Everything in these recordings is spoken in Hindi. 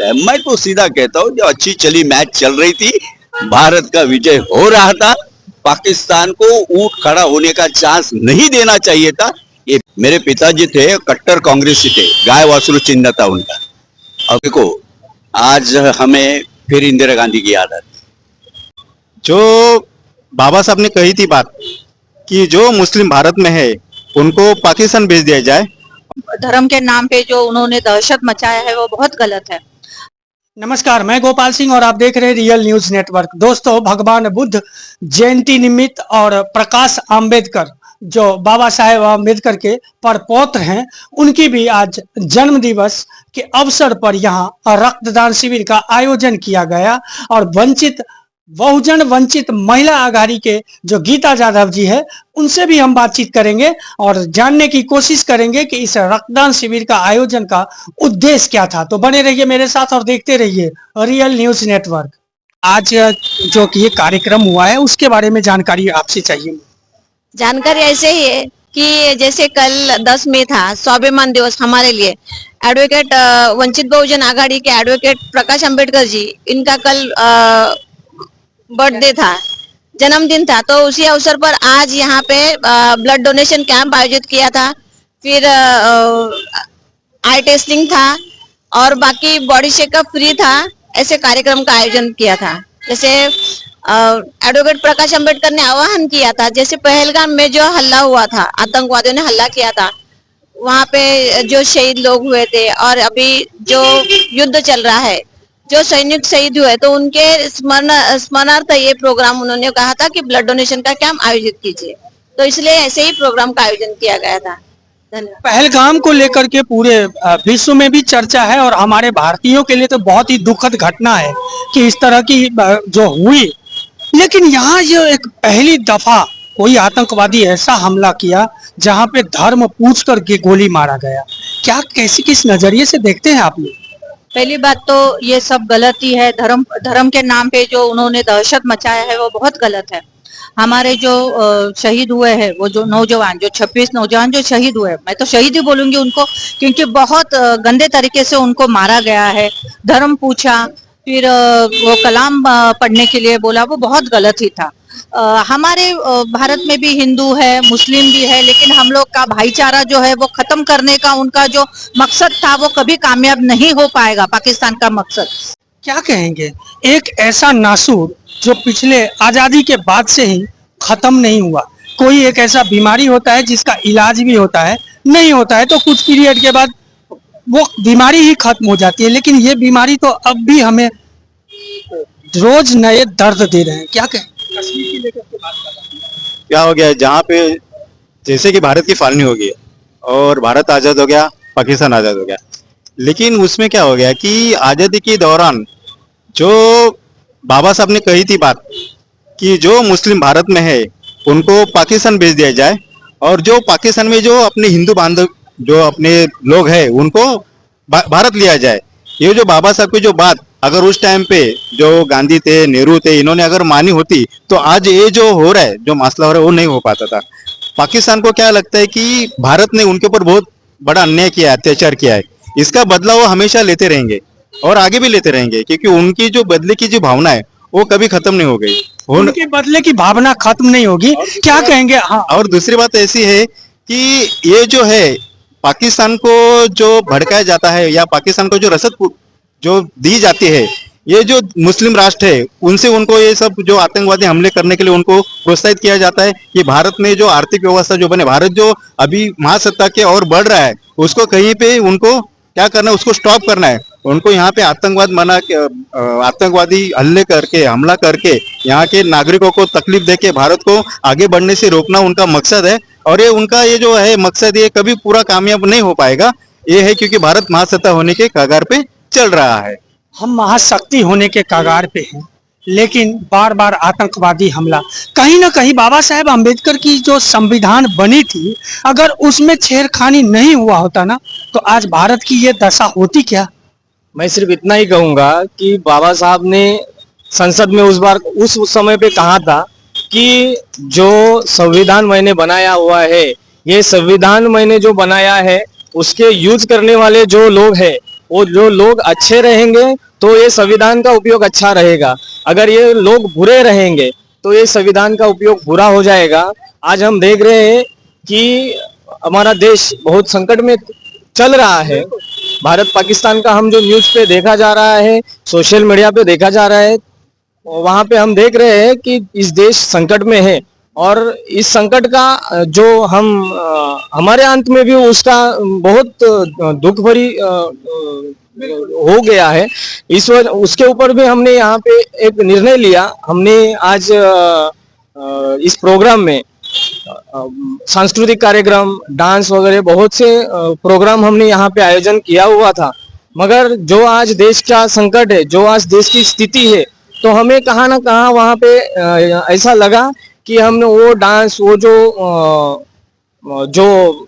है। मैं तो सीधा कहता हूँ, जो अच्छी चली मैच चल रही थी, भारत का विजय हो रहा था, पाकिस्तान को ऊंट खड़ा होने का चांस नहीं देना चाहिए था। ये मेरे पिताजी थे, कट्टर कांग्रेसी थे, गाय वासुरु चिन्ह था उनका। अब देखो, आज हमें फिर इंदिरा गांधी की याद आती। जो बाबा साहब ने कही थी बात कि जो मुस्लिम भारत में है उनको पाकिस्तान भेज दिया जाए। धर्म के नाम पे जो उन्होंने दहशत मचाया है वो बहुत गलत है। नमस्कार, मैं गोपाल सिंह और आप देख रहे हैं रियल न्यूज नेटवर्क। दोस्तों, भगवान बुद्ध जयंती निमित्त और प्रकाश आंबेडकर जो बाबा साहेब आंबेडकर के परपौत्र हैं, उनकी भी आज जन्म दिवस के अवसर पर यहाँ रक्तदान शिविर का आयोजन किया गया और बहुजन वंचित महिला आघाड़ी के जो गीता यादव जी है, उनसे भी हम बातचीत करेंगे और जानने की कोशिश करेंगे कि इस रक्तदान शिविर का आयोजन का उद्देश्य क्या था। तो बने रहिए मेरे साथ और देखते रहिए रियल न्यूज नेटवर्क। आज जो कि ये कार्यक्रम हुआ है, उसके बारे में जानकारी आपसे चाहिए। जानकारी ऐसे ही है कि जैसे कल 10 मई था स्वाभिमान दिवस हमारे लिए। एडवोकेट वंचित बहुजन आघाड़ी के एडवोकेट प्रकाश अंबेडकर जी, इनका कल बर्थडे था, जन्मदिन था। तो उसी अवसर पर आज यहाँ पे ब्लड डोनेशन कैंप आयोजित किया था, फिर आई टेस्टिंग था और बाकी बॉडी चेकअप फ्री था। ऐसे कार्यक्रम का आयोजन किया था। जैसे एडवोकेट प्रकाश अंबेडकर ने आह्वान किया था, जैसे पहलगाम में जो हल्ला हुआ था, आतंकवादियों ने हल्ला किया था, वहाँ पे जो शहीद लोग हुए थे और अभी जो युद्ध चल रहा है, जो सैनिक शहीद हुए, तो उनके स्मरणार्थ ये प्रोग्राम उन्होंने कहा था कि ब्लड डोनेशन का कैंप आयोजित कीजिए। तो इसलिए ऐसे ही प्रोग्राम का आयोजन किया गया था। धन्यवाद। पहलगाम को लेकर के पूरे विश्व में भी चर्चा है और हमारे भारतीयों के लिए तो बहुत ही दुखद घटना है कि इस तरह की जो हुई। लेकिन यहाँ ये एक पहली दफा कोई आतंकवादी ऐसा हमला किया जहाँ पे धर्म पूछ करके गोली मारा गया। क्या कैसी किस नजरिए से देखते हैं आप लोग? पहली बात तो ये सब गलत ही है। धर्म के नाम पे जो उन्होंने दहशत मचाया है वो बहुत गलत है। हमारे जो शहीद हुए हैं, वो जो नौजवान, जो 26 नौजवान जो शहीद हुए, मैं तो शहीद ही बोलूंगी उनको, क्योंकि बहुत गंदे तरीके से उनको मारा गया है। धर्म पूछा, फिर वो कलाम पढ़ने के लिए बोला, वो बहुत गलत ही था। हमारे भारत में भी हिंदू है, मुस्लिम भी है, लेकिन हम लोग का भाईचारा जो है वो खत्म करने का उनका जो मकसद था वो कभी कामयाब नहीं हो पाएगा। पाकिस्तान का मकसद क्या कहेंगे, एक ऐसा नासूर जो पिछले आजादी के बाद से ही खत्म नहीं हुआ। कोई एक ऐसा बीमारी होता है जिसका इलाज भी होता है, नहीं होता है तो कुछ पीरियड के बाद वो बीमारी ही खत्म हो जाती है, लेकिन ये बीमारी तो अब भी हमें रोज नए दर्द दे रहे हैं। क्या कहें, कश्मीर की लेकर के बात कर रहे हैं। क्या हो गया, जहाँ पे जैसे कि भारत की फालनी हो गई और भारत आजाद हो गया, पाकिस्तान आजाद हो गया, लेकिन उसमें क्या हो गया कि आजादी के दौरान जो बाबा साहब ने कही थी बात कि जो मुस्लिम भारत में है उनको पाकिस्तान भेज दिया जाए और जो पाकिस्तान में जो अपने हिंदू बांधव जो अपने लोग हैं उनको भारत लिया जाए। ये जो बाबा साहब की जो बात अगर उस टाइम पे जो गांधी थे, नेहरू थे, इन्होंने अगर मानी होती तो आज ये जो हो रहा है, जो मसला हो रहा है, वो नहीं हो पाता था। पाकिस्तान को क्या लगता है कि भारत ने उनके ऊपर बहुत बड़ा अन्याय किया है, अत्याचार किया है, इसका बदला वो हमेशा लेते रहेंगे और आगे भी लेते रहेंगे, क्योंकि उनकी जो बदले की जो भावना है वो कभी खत्म नहीं हो गई। उनके बदले की भावना खत्म नहीं होगी। क्या कहेंगे? हाँ, और दूसरी बात ऐसी है कि ये जो है पाकिस्तान को जो भड़काया जाता है या पाकिस्तान को जो रसद जो दी जाती है, ये जो मुस्लिम राष्ट्र है उनसे उनको ये सब जो आतंकवादी हमले करने के लिए उनको प्रोत्साहित किया जाता है कि भारत में जो आर्थिक व्यवस्था जो बने, भारत जो अभी महासत्ता के और बढ़ रहा है, उसको कहीं पे उनको क्या करना है, उसको स्टॉप करना है। उनको यहाँ पे आतंकवादी हमला करके यहाँ के नागरिकों को तकलीफ देके भारत को आगे बढ़ने से रोकना उनका मकसद है। और ये उनका ये जो है मकसद, ये कभी पूरा कामयाब नहीं हो पाएगा। ये है क्योंकि भारत महासत्ता होने के कगार पे चल रहा है। हम महाशक्ति होने के कगार पे हैं, लेकिन बार बार आतंकवादी हमला। कहीं ना कहीं बाबा साहेब अम्बेडकर की जो संविधान बनी थी, अगर उसमें छेड़खानी नहीं हुआ होता ना, तो आज भारत की ये दशा होती क्या? मैं सिर्फ इतना ही कहूंगा कि बाबा साहब ने संसद में उस समय पे कहा था कि जो संविधान मैंने बनाया हुआ है, ये संविधान मैंने जो बनाया है उसके यूज करने वाले जो लोग हैं वो जो लोग अच्छे रहेंगे तो ये संविधान का उपयोग अच्छा रहेगा, अगर ये लोग बुरे रहेंगे तो ये संविधान का उपयोग बुरा हो जाएगा। आज हम देख रहे हैं कि हमारा देश बहुत संकट में चल रहा है। भारत पाकिस्तान का हम जो न्यूज़ पे देखा जा रहा है, सोशल मीडिया पे देखा जा रहा है, वहां पे हम देख रहे हैं कि इस देश संकट में है और इस संकट का जो हम हमारे अंत में भी उसका बहुत दुख भरी हो गया है। इस वजह उसके ऊपर भी हमने यहाँ पे एक निर्णय लिया। हमने आज इस प्रोग्राम में सांस्कृतिक कार्यक्रम, डांस वगैरह बहुत से प्रोग्राम हमने यहाँ पे आयोजन किया हुआ था, मगर जो आज देश का संकट है, जो आज देश की स्थिति है, तो हमें कहाँ ना कहाँ वहाँ पे ऐसा लगा कि हमने वो डांस, वो जो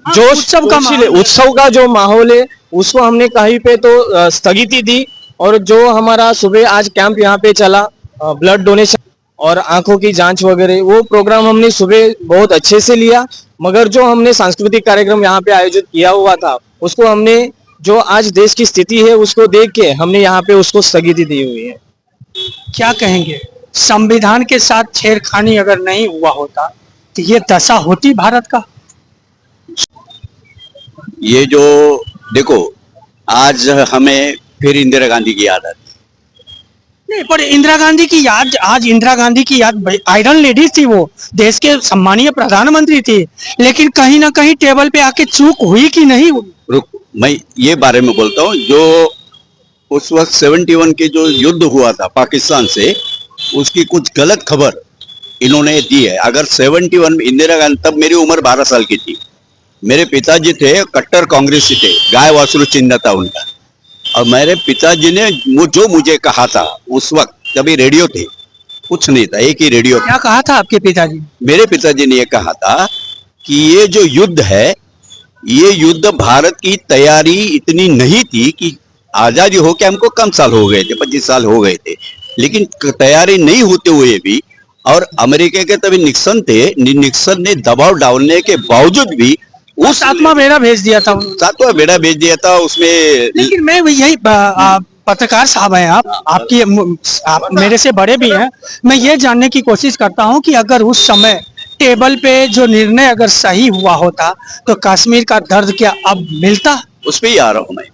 जोश उत्सव का जो माहौल है उसको हमने कहीं पे तो स्थगिति दी। और जो हमारा सुबह आज कैंप यहाँ पे चला, ब्लड डोनेशन और आंखों की जांच वगैरह, वो प्रोग्राम हमने सुबह बहुत अच्छे से लिया, मगर जो हमने सांस्कृतिक कार्यक्रम यहाँ पे आयोजित किया हुआ था उसको हमने, जो आज देश की स्थिति है उसको देख के हमने यहाँ पे उसको स्थगिति दी हुई है। क्या कहेंगे, संविधान के साथ छेड़खानी अगर नहीं हुआ होता तो ये दशा होती भारत का? ये जो देखो, आज हमें फिर इंदिरा गांधी की याद आती। नहीं, पर इंदिरा गांधी की याद, आज इंदिरा गांधी की याद, आयरन लेडी थी, वो देश के सम्मानीय प्रधानमंत्री थी, लेकिन कहीं ना कहीं टेबल पे आके चूक हुई कि नहीं हुई? रुक, मैं ये बारे में बोलता हूँ। जो उस वक्त 71 के जो युद्ध हुआ था पाकिस्तान से, उसकी कुछ गलत खबर इन्होंने दी है। अगर 71 में इंदिरा गांधी, तब मेरी उम्र 12 साल की थी, मेरे पिताजी थे कट्टर कांग्रेसी थे, गाय वासुरु चिन्ह था उनका, और मेरे पिताजी ने जो मुझे कहा था उस वक्त, तभी रेडियो थे, कुछ नहीं था, एक ही रेडियो था। क्या कहा था आपके पिताजी? मेरे पिताजी ने ये कहा था कि ये जो युद्ध है, ये युद्ध भारत की तैयारी इतनी नहीं थी कि आजादी हो के हमको कम साल हो गए थे, 25 साल हो गए थे, लेकिन तैयारी नहीं होते हुए भी, और अमेरिका के तभी निक्सन थे, निक्सन ने दबाव डालने के बावजूद भी उस सातवां बेड़ा भेज दिया था उन्होंने। सातवां बेड़ा भेज दिया था उसमें। लेकिन मैं यही पत्रकार साहब हैं आप मेरे से बड़े भी हैं, मैं ये जानने की कोशिश करता हूं कि अगर उस समय टेबल पे जो निर्णय अगर सही हुआ होता तो कश्मीर का दर्द क्या अब मिलता? उस पे ही आ रहा हूं मैं।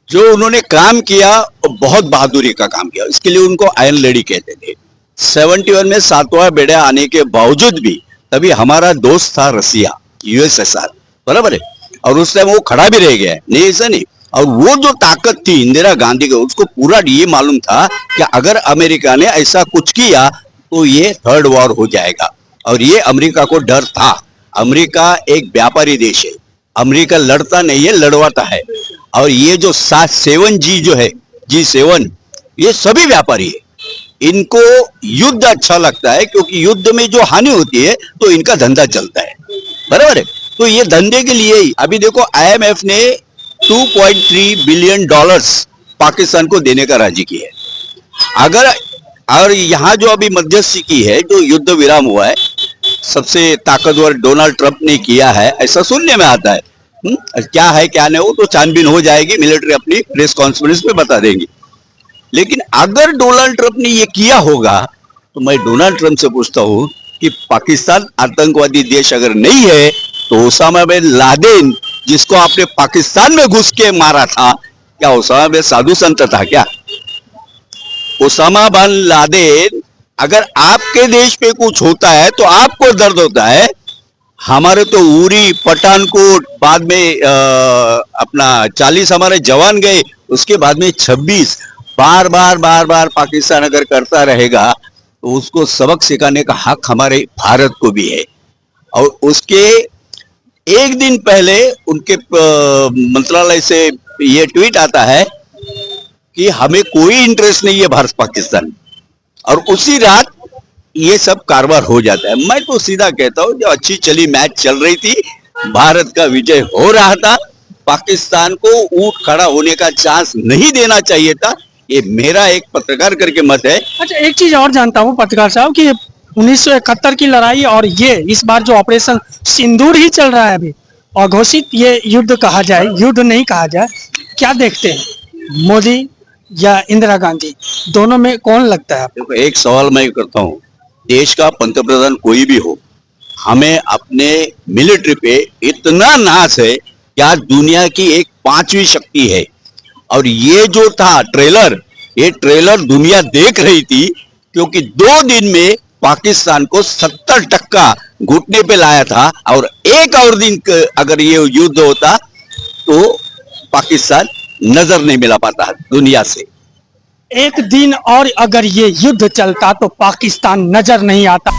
जो उन्होंने काम किया वो बहुत बहादुरी का काम किया, इसके लिए उनको आयरन लेडी कहते थे। 71 में सातवां बेड़ा आने के बावजूद भी, तभी हमारा दोस्त था रसिया, यूएसएसआर, बराबर है, और उस टाइम वो खड़ा भी रह गया, नहीं ऐसा नहीं। और वो जो ताकत थी इंदिरा गांधी को, उसको पूरा ये मालूम था कि अगर अमेरिका ने ऐसा कुछ किया तो ये थर्ड वॉर हो जाएगा, और ये अमेरिका को डर था। अमेरिका एक व्यापारी देश है, अमेरिका लड़ता नहीं है, लड़वाता है। और ये जो 7G जो है, G7, ये सभी व्यापारी है, इनको युद्ध अच्छा लगता है, क्योंकि युद्ध में जो हानि होती है तो इनका धंधा चलता है, बराबर है। तो ये धंधे के लिए ही अभी देखो IMF ने $2.3 बिलियन पाकिस्तान को देने का राजी किया है। अगर और यहाँ जो अभी मध्यस्थी की है, जो युद्ध विराम हुआ है, सबसे ताकतवर डोनाल्ड ट्रंप ने किया है, ऐसा सुनने में आता है। क्या है क्या नहीं वो तो छानबीन हो जाएगी, मिलिट्री अपनी प्रेस कॉन्फ्रेंस में बता देंगी। लेकिन अगर डोनाल्ड ट्रंप ने ये किया होगा तो मैं डोनाल्ड ट्रंप से पूछता हूँ कि पाकिस्तान आतंकवादी देश अगर नहीं है तो ओसामा बिन लादेन, जिसको आपने पाकिस्तान में घुस के मारा था, क्या ओसामा बिन साधु संत था क्या? ओसामा बिन लादेन, अगर आपके देश पे कुछ होता है तो आपको दर्द होता है। हमारे तो उरी, पठानकोट, बाद में अपना 40 हमारे जवान गए, उसके बाद में 26। बार बार पाकिस्तान अगर करता रहेगा तो उसको सबक सिखाने का हक हमारे भारत को भी है। और उसके एक दिन पहले उनके मंत्रालय से ये ट्वीट आता है कि हमें कोई इंटरेस्ट नहीं है भारत पाकिस्तान, और उसी रात ये सब कारोबार हो जाता है। मैं तो सीधा कहता हूँ, जो अच्छी चली मैच चल रही थी, भारत का विजय हो रहा था, पाकिस्तान को ऊंट खड़ा होने का चांस नहीं देना चाहिए था। ये मेरा एक पत्रकार करके मत है। अच्छा, एक चीज और जानता हूँ पत्रकार साहब कि 1971 की लड़ाई और ये इस बार जो ऑपरेशन सिंदूर ही चल रहा है अभी, और घोषित ये युद्ध कहा जाए, युद्ध नहीं कहा जाए, क्या देखते हैं, मोदी या इंदिरा गांधी, दोनों में कौन लगता है आपको? देखो, एक सवाल मैं करता हूँ, देश का पंतप्रधान कोई भी हो, हमें अपने मिलिट्री पे इतना नाज है कि आज दुनिया की एक 5वीं शक्ति है। और ये जो था ट्रेलर, ये ट्रेलर दुनिया देख रही थी, क्योंकि 2 दिन में पाकिस्तान को 70% घुटने पे लाया था। और एक और दिन अगर ये युद्ध होता तो पाकिस्तान नजर नहीं मिला पाता दुनिया से। एक दिन और अगर ये युद्ध चलता तो पाकिस्तान नजर नहीं आता।